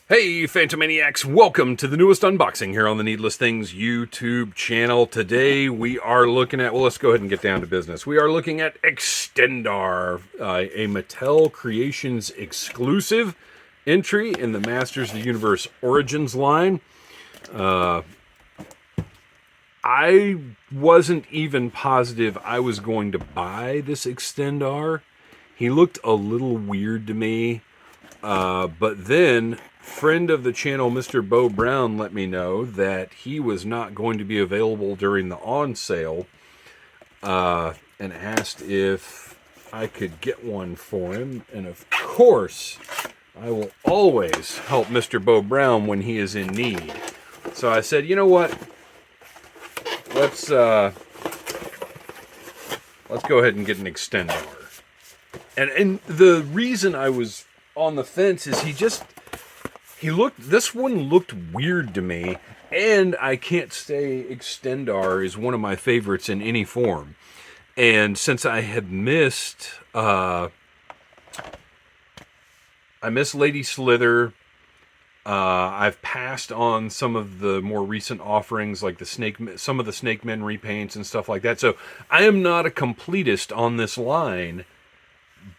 Hey Phantomaniacs, welcome to the newest unboxing here on the Needless Things YouTube channel. Today we are looking at, well, let's go ahead and get down to business. We are looking at Extendar, a Mattel Creations exclusive entry in the Masters of the Universe Origins line. I wasn't even positive I was going to buy this Extendar. He looked a little weird to me, but then friend of the channel, Mr. Bo Brown, let me know that he was not going to be available during the on sale, and asked if I could get one for him. And of course, I will always help Mr. Bo Brown when he is in need. So I said, you know what? Let's go ahead and get an Extendar. And the reason I was on the fence is this one looked weird to me, and I can't say Extendar is one of my favorites in any form. And since I had missed, I missed Lady Slither. I've passed on some of the more recent offerings, like some of the Snake Men repaints and stuff like that. So I am not a completist on this line,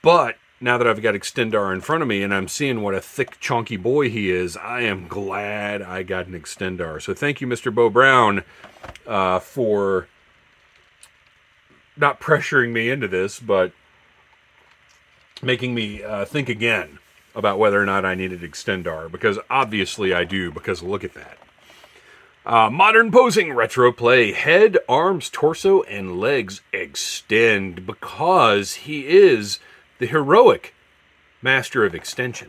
but now that I've got Extendar in front of me and I'm seeing what a thick, chunky boy he is, I am glad I got an Extendar. So thank you, Mr. Bo Brown, for not pressuring me into this, but making me think again about whether or not I needed Extendar, because obviously I do, because look at that. Modern posing retro play. Head, arms, torso, and legs extend, because he is the heroic master of extension.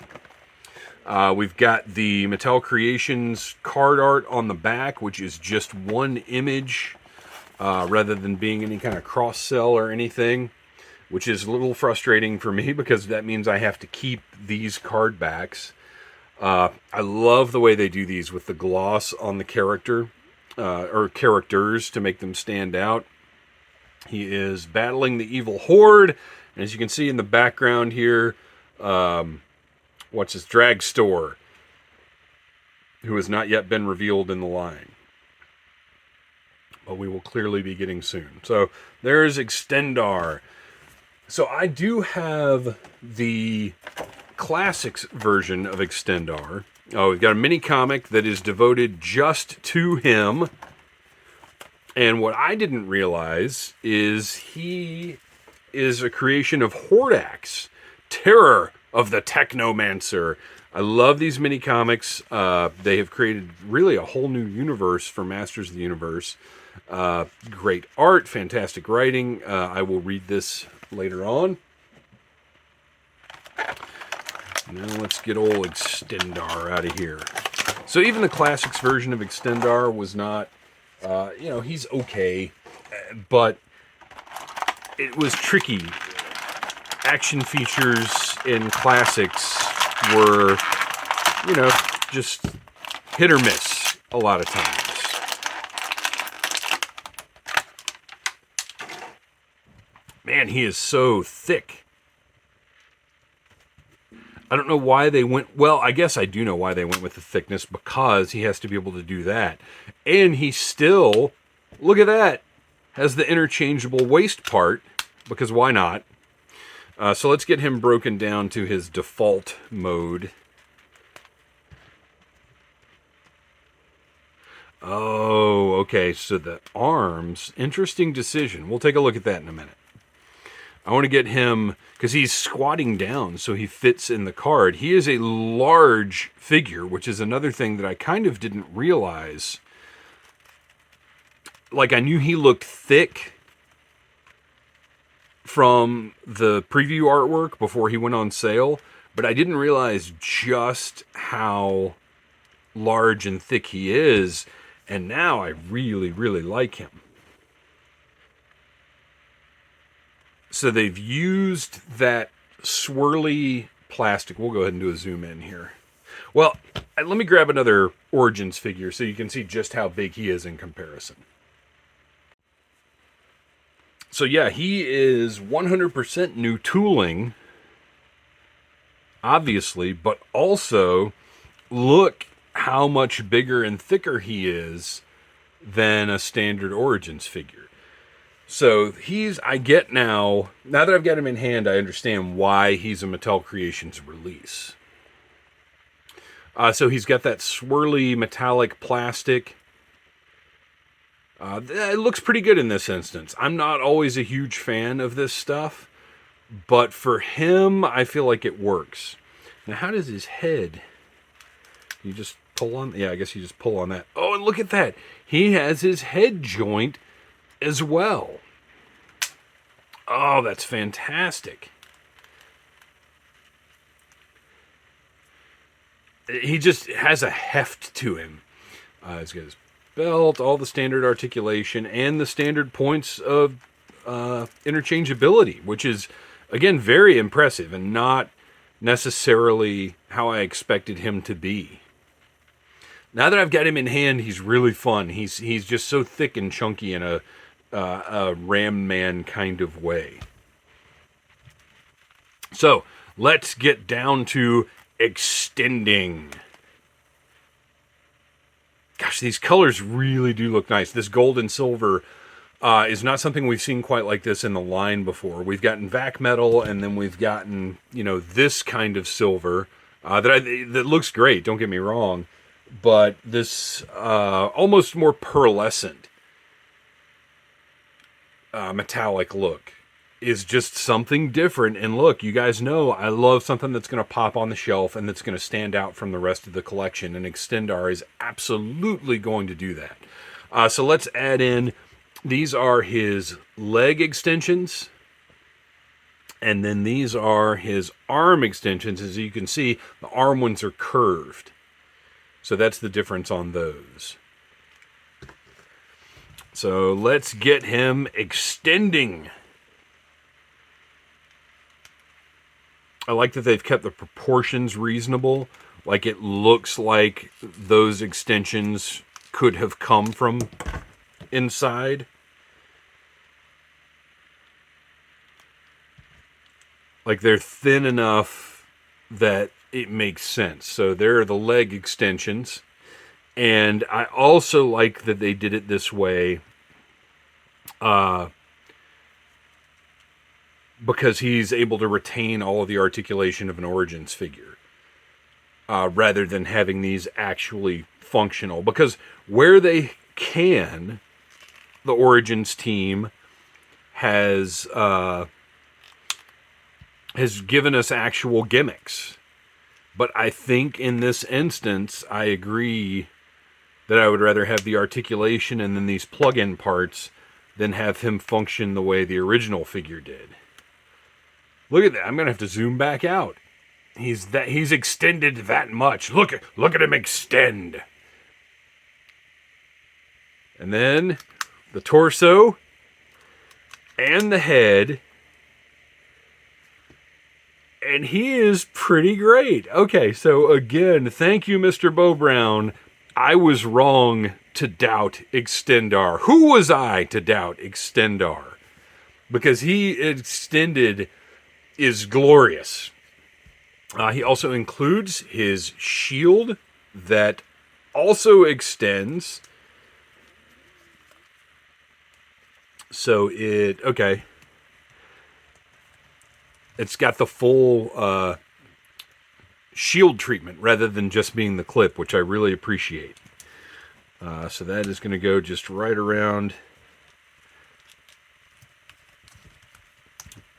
We've got the Mattel Creations card art on the back, which is just one image rather than being any kind of cross-sell or anything, which is a little frustrating for me because that means I have to keep these card backs. I love the way they do these with the gloss on the character, or characters, to make them stand out. He is battling the evil horde. And as you can see in the background here, what's his drag store, who has not yet been revealed in the line, but we will clearly be getting soon. So there's Extendar. So I do have the classics version of Extendar. Oh, we've got a mini comic that is devoted just to him. And what I didn't realize is he is a creation of Hordax, Terror of the Technomancer. I love these mini comics. They have created really a whole new universe for Masters of the Universe. Great art, fantastic writing. I will read this later on. Now let's get old Extendar out of here. So even the classics version of Extendar was not, he's okay, but it was tricky. Action features in classics were, just hit or miss a lot of times. Man, he is so thick. I don't know why they went, well, I guess I do know why they went with the thickness, because he has to be able to do that. And he still, look at that, has the interchangeable waist part, because why not? So let's get him broken down to his default mode. Oh, okay, so the arms, interesting decision. We'll take a look at that in a minute. I want to get him, because he's squatting down, so he fits in the card. He is a large figure, which is another thing that I kind of didn't realize. Like, I knew he looked thick from the preview artwork before he went on sale, but I didn't realize just how large and thick he is, and now I really, really like him. So they've used that swirly plastic. We'll go ahead and do a zoom in here. Well, let me grab another Origins figure so you can see just how big he is in comparison. So yeah, he is 100% new tooling, obviously, but also look how much bigger and thicker he is than a standard Origins figure. So I get now that I've got him in hand, I understand why he's a Mattel Creations release. So he's got that swirly metallic plastic. It looks pretty good in this instance. I'm not always a huge fan of this stuff, but for him, I feel like it works. Now, how does his head... You just pull on... Yeah, I guess you just pull on that. Oh, and look at that. He has his head joint as well. Oh, that's fantastic. He just has a heft to him. He's got his belt, all the standard articulation, and the standard points of interchangeability, which is, again, very impressive and not necessarily how I expected him to be. Now that I've got him in hand, he's really fun. He's just so thick and chunky in a Ram Man kind of way. So let's get down to extending. Gosh, these colors really do look nice. This gold and silver is not something we've seen quite like this in the line before. We've gotten vac metal, and then we've gotten, this kind of silver that looks great. Don't get me wrong. But this almost more pearlescent metallic look is just something different. And look, you guys know I love something that's going to pop on the shelf and that's going to stand out from the rest of the collection. And Extendar is absolutely going to do that. So let's add in, these are his leg extensions. And then these are his arm extensions. As you can see, the arm ones are curved. So that's the difference on those. So let's get him extending. I like that they've kept the proportions reasonable. Like, it looks like those extensions could have come from inside. Like, they're thin enough that it makes sense. So there are the leg extensions. And I also like that they did it this way because he's able to retain all of the articulation of an Origins figure rather than having these actually functional. Because where they can, the Origins team has given us actual gimmicks. But I think in this instance, I agree that I would rather have the articulation and then these plug-in parts than have him function the way the original figure did. Look at that. I'm going to have to zoom back out. He's extended that much. Look at him extend. And then the torso and the head. And he is pretty great. Okay, so again, thank you, Mr. Bo Brown. I was wrong to doubt Extendar. Who was I to doubt Extendar? Because he extended is glorious. He also includes his shield that also extends. So okay. It's got the full shield treatment rather than just being the clip, which I really appreciate. So that is going to go just right around.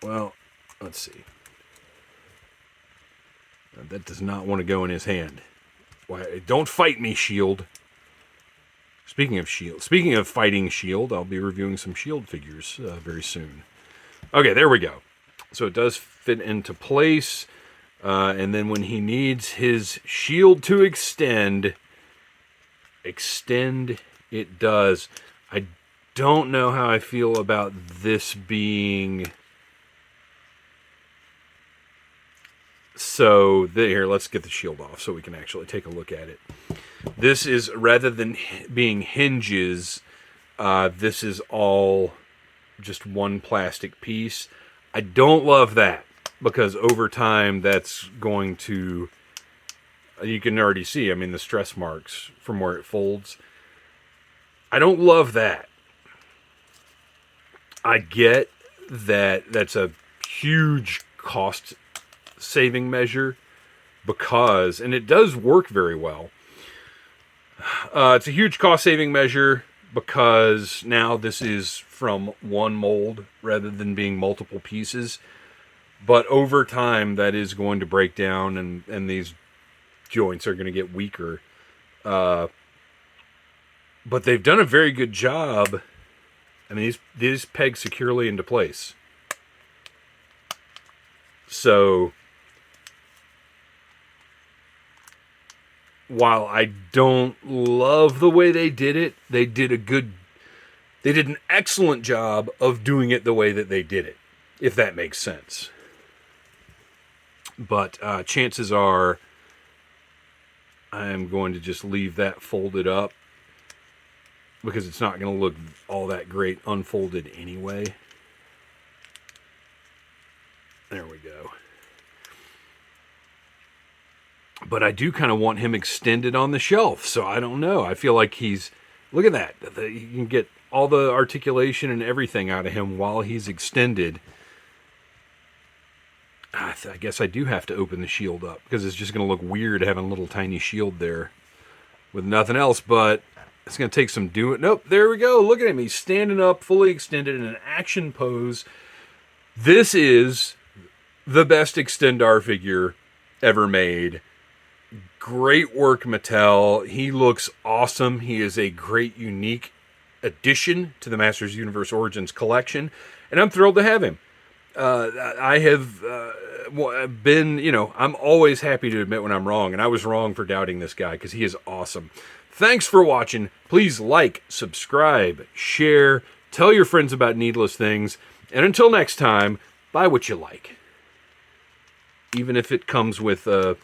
Well, let's see. That does not want to go in his hand. Why? Don't fight me, Shield. Speaking of fighting Shield, I'll be reviewing some Shield figures very soon. Okay, there we go. So it does fit into place. And then when he needs his shield to extend it does. I don't know how I feel about this being... So here, let's get the shield off so we can actually take a look at it. This is, rather than being hinges, this is all just one plastic piece. I don't love that, because over time that's going to You can already see, I mean, the stress marks from where it folds. I don't love that. I get that that's a huge cost saving measure because, and it does work very well. It's a huge cost saving measure because now this is from one mold rather than being multiple pieces. But over time, that is going to break down, and these joints are going to get weaker. But they've done a very good job. I mean, these peg securely into place. So, while I don't love the way they did it, they did an excellent job of doing it the way that they did it, if that makes sense. But chances are I'm going to just leave that folded up because it's not going to look all that great unfolded anyway. There we go. But I do kind of want him extended on the shelf, so I don't know. I feel like look at that. You can get all the articulation and everything out of him while he's extended. I guess I do have to open the shield up because it's just going to look weird having a little tiny shield there with nothing else, but it's going to take some doing. Nope, there we go. Look at him. He's standing up, fully extended in an action pose. This is the best Extendar figure ever made. Great work, Mattel. He looks awesome. He is a great, unique addition to the Masters Universe Origins collection, and I'm thrilled to have him. I have been, I'm always happy to admit when I'm wrong, and I was wrong for doubting this guy because he is awesome. Thanks for watching. Please like, subscribe, share, tell your friends about needless things, and until next time, buy what you like. Even if it comes with, because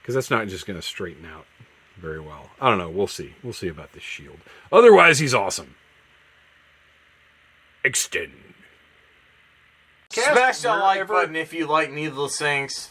that's not just going to straighten out very well. I don't know. We'll see. We'll see about this shield. Otherwise, he's awesome. Extend. Smash that like button if you like needless things.